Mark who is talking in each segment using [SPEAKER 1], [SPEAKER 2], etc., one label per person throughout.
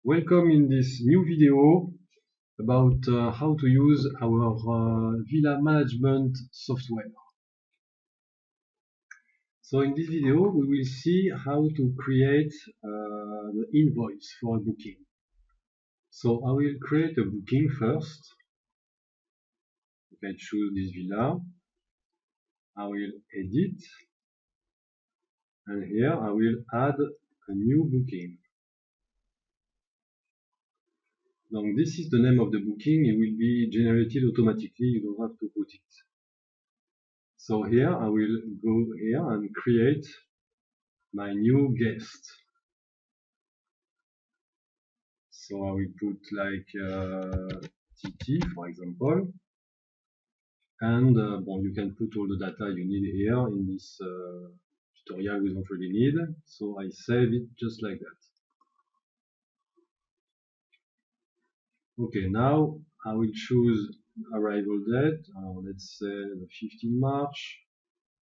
[SPEAKER 1] Welcome in this new video about how to use our villa management software. So in this video we will see how to create the invoice for a booking. So I will create a booking first. You can choose this villa. I will edit, and here I will add a new booking. Now this is the name of the booking. It will be generated automatically. You don't have to put it. So here I will go here and create my new guest. So I will put like TT, for example, and you can put all the data you need here. In this tutorial we don't really need, so I save it just like that. Okay, now I will choose arrival date, let's say the 15th March.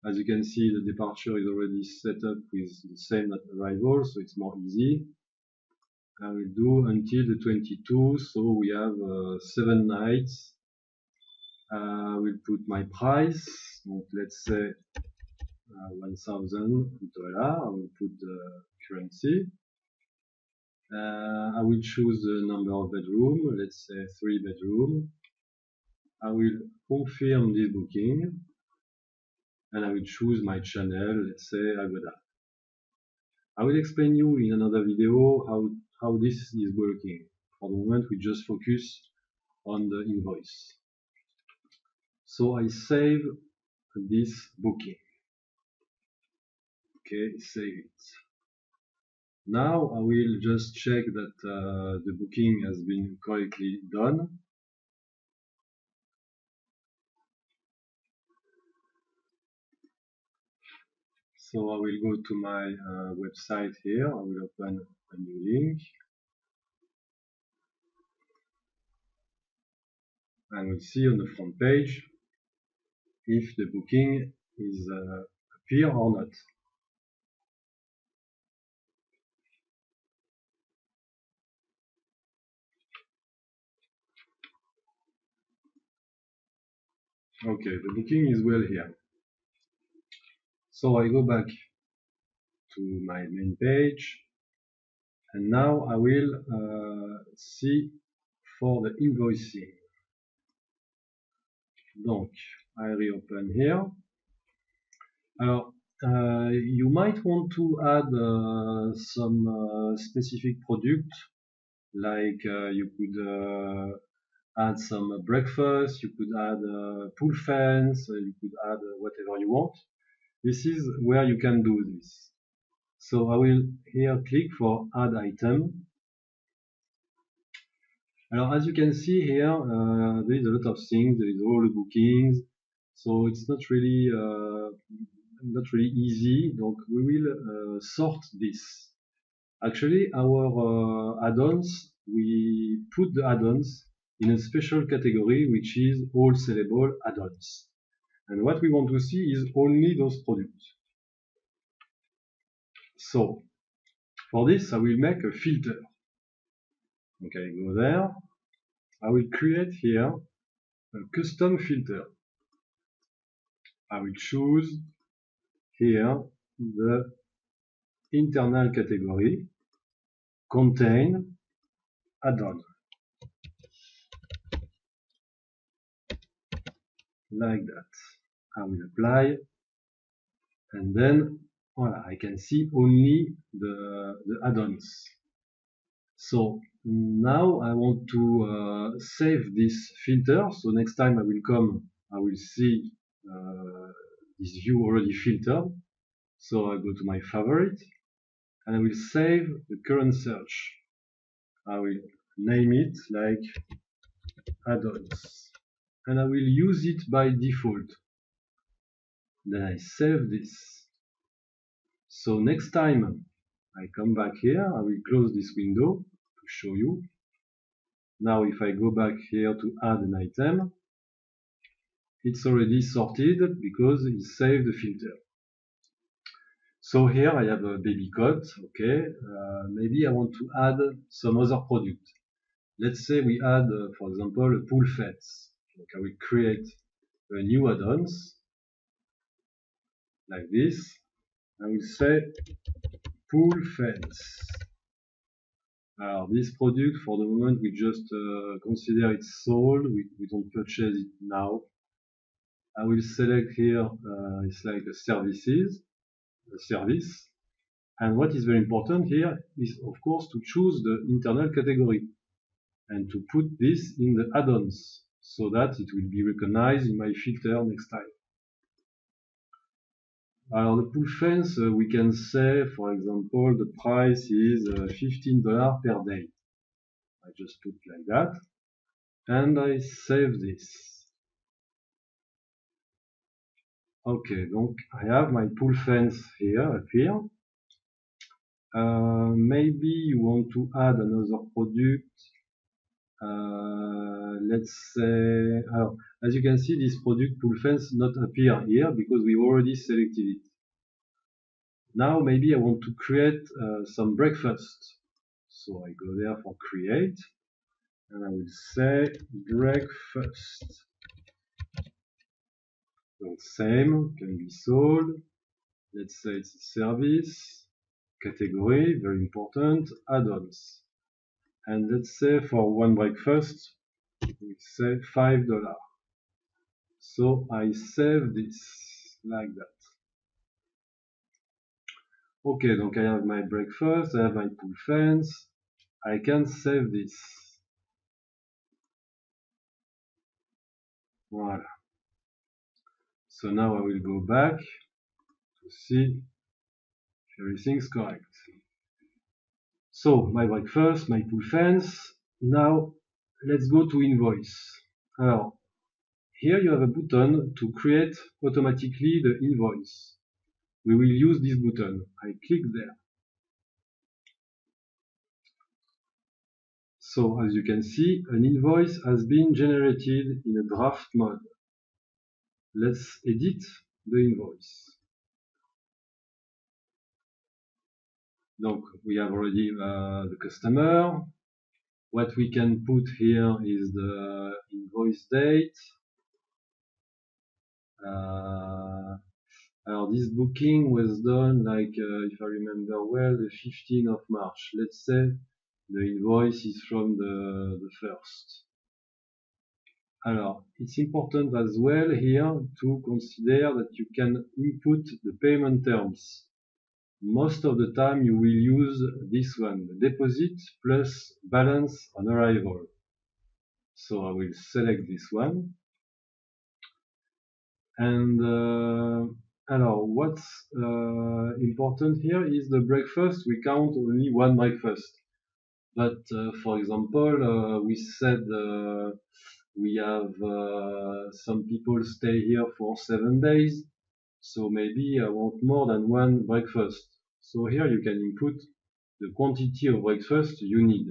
[SPEAKER 1] As you can see, the departure is already set up with the same arrival, so it's more easy. I will do until the 22, so we have 7 nights. I will put my price, let's say $1,000. I will put the currency. I will choose the number of bedroom, let's say 3 bedroom. I will confirm this booking, and I will choose my channel, let's say Agoda. I will explain you in another video how this is working. For the moment we just focus on the invoice. So I save this booking. Okay, save it. Now I will just check that the booking has been correctly done. So I will go to my website here. I will open a new link. And we'll see on the front page if the booking is appear or not. Okay, the booking is well here. So I go back to my main page, and now I will see for the invoicing. Donc, I reopen here. Alors, you might want to add some specific product, like you could add some breakfast, you could add pool fans, you could add whatever you want. This is where you can do this. So I will here click for add item. Alors, as you can see here, there is a lot of things. There is all the bookings, so it's not really easy. Donc we will sort this. Actually, our add-ons, we put the add-ons in a special category, which is all sellable add-ons. And what we want to see is only those products. So for this, I will make a filter. Okay, go there. I will create here a custom filter. I will choose here the internal category, contain add-on, like that. I will apply, and then voila, I can see only the add-ons. So now I want to save this filter. So next time I will come, I will see this view already filtered. So I go to my favorite, and I will save the current search. I will name it like add-ons, and I will use it by default. Then I save this. So next time I come back here, I will close this window to show you. Now if I go back here to add an item, it's already sorted because it saved the filter. So here I have a baby cot, okay. Maybe I want to add some other product. Let's say we add, for example, a pool fence. Okay, we create a new add-ons like this. I will say pool fence. This product, for the moment, we just consider it sold. We don't purchase it now. I will select here, it's like a service. And what is very important here is, of course, to choose the internal category and to put this in the add-ons so that it will be recognized in my filter next time. The pool fence, we can say, for example, the price is $15 per day. I just put like that, and I save this. Okay, donc I have my pool fence here, up here. Maybe you want to add another product. Let's say, as you can see, this product pool fence not appear here because we already selected it. Now maybe I want to create some breakfast. So I go there for create, and I will say breakfast. So same, can be sold. Let's say it's a service. Category, very important, add-ons. And let's say for one breakfast, we say $5. So I save this like that. Okay, donc I have my breakfast, I have my pool fence. I can save this. Voilà. So now I will go back to see if everything's correct. So my breakfast, my pool fence. Now let's go to invoice. Alors, here you have a button to create automatically the invoice. We will use this button. I click there. So as you can see, an invoice has been generated in a draft mode. Let's edit the invoice. Donc we have already the customer. What we can put here is the invoice date. This booking was done like, if I remember well, the 15th of March. Let's say the invoice is from the 1st. It's important as well here to consider that you can input the payment terms. Most of the time you will use this one, the deposit plus balance on arrival. So I will select this one. And what's important here is the breakfast. We count only one breakfast. But for example, we said we have some people stay here for 7 days. So maybe I want more than one breakfast. So here you can input the quantity of breakfast you need.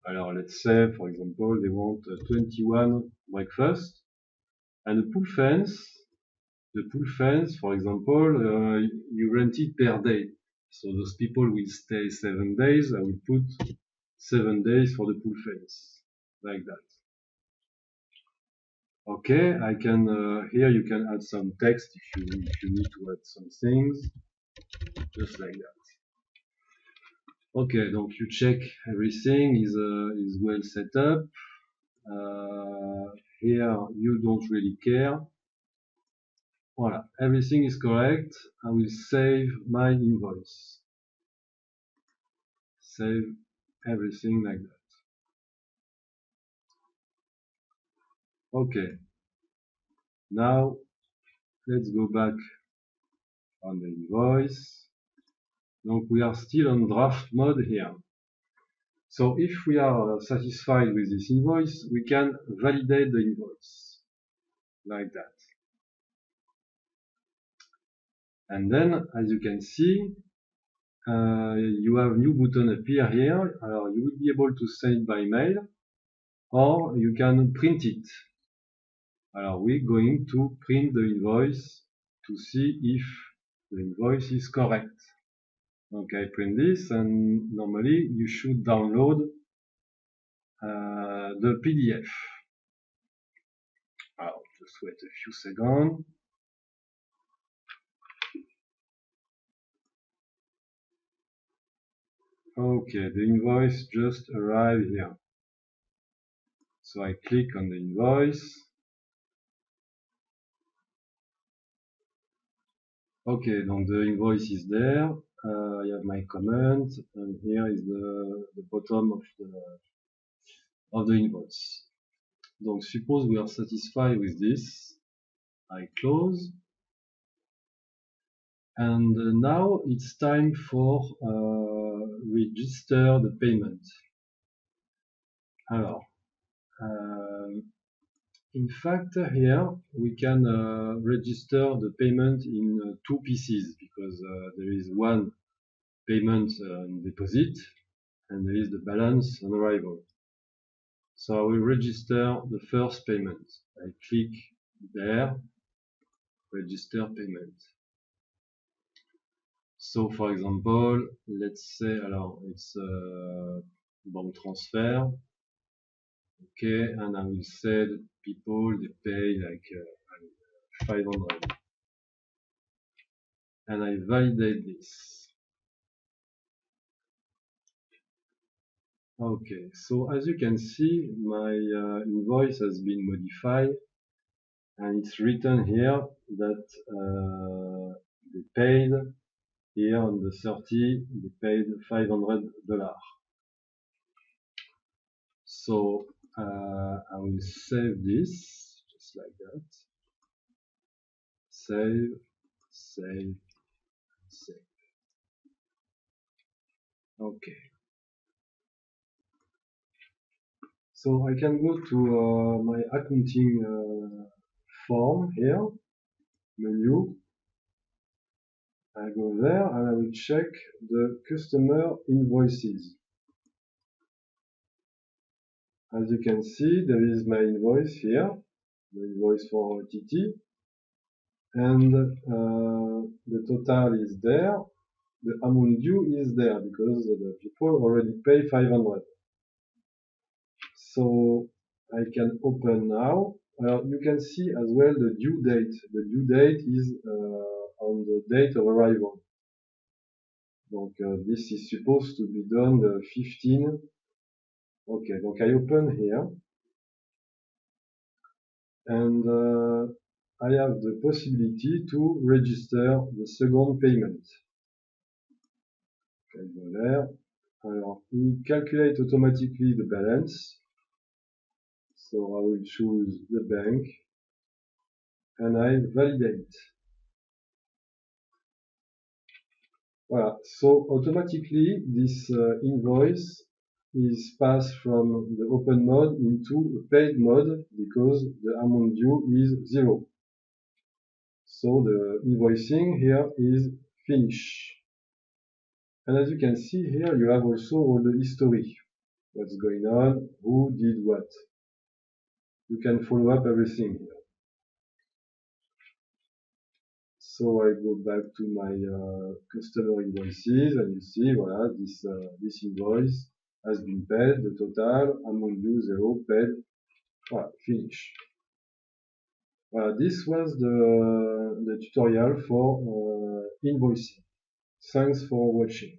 [SPEAKER 1] Let's say, for example, they want 21 breakfast. And the pool fence, for example, you rent it per day. So those people will stay 7 days. I will put 7 days for the pool fence, like that. Okay, I can here you can add some text if you need to add some things, just like that. Okay, donc you check everything is well set up. Here you don't really care. Voilà, everything is correct. I will save my invoice. Save everything like that. Okay. Now let's go back on the invoice. Donc we are still on draft mode here. So if we are satisfied with this invoice, we can validate the invoice like that. And then, as you can see, you have new button appear here. You will be able to send it by mail, or you can print it. We're going to print the invoice to see if the invoice is correct. Okay, print this, and normally you should download the PDF. I'll just wait a few seconds. Okay, the invoice just arrived here. So I click on the invoice. Okay, donc the invoice is there. I have my comment, and here is the bottom of the invoice. Donc suppose we are satisfied with this. I close. And now it's time for register the payment. Alors, in fact, here we can register the payment in two pieces because there is one payment deposit and there is the balance on arrival. So I will register the first payment. I click there, register payment. So for example, let's say, alors it's bank transfer. Okay, and I will say that people, they pay like 500. And I validate this. Okay, so as you can see, my invoice has been modified and it's written here that they paid here on the 30, they paid $500. So I will save this just like that. Save, save, save. Okay. So I can go to my accounting form here, menu. I go there and I will check the customer invoices. As you can see, there is my invoice here, the invoice for TT, and the total is there. The amount due is there because the people already pay 500. So I can open now. You can see as well the due date. The due date is on the date of arrival. Donc this is supposed to be done the 15. Okay, donc I open here. And I have the possibility to register the second payment. Okay, go there. Alors, it calculates automatically the balance. So I will choose the bank and I validate. Voilà. So automatically this invoice is passed from the open mode into a paid mode because the amount due is 0. So the invoicing here is finished. And as you can see here, you have also all the history. What's going on, who did what. You can follow up everything here. So I go back to my customer invoices and you see, voilà, this invoice has been paid, the total, amount due 0, paid, voilà, finish. Voilà, this was the tutorial for invoicing. Thanks for watching.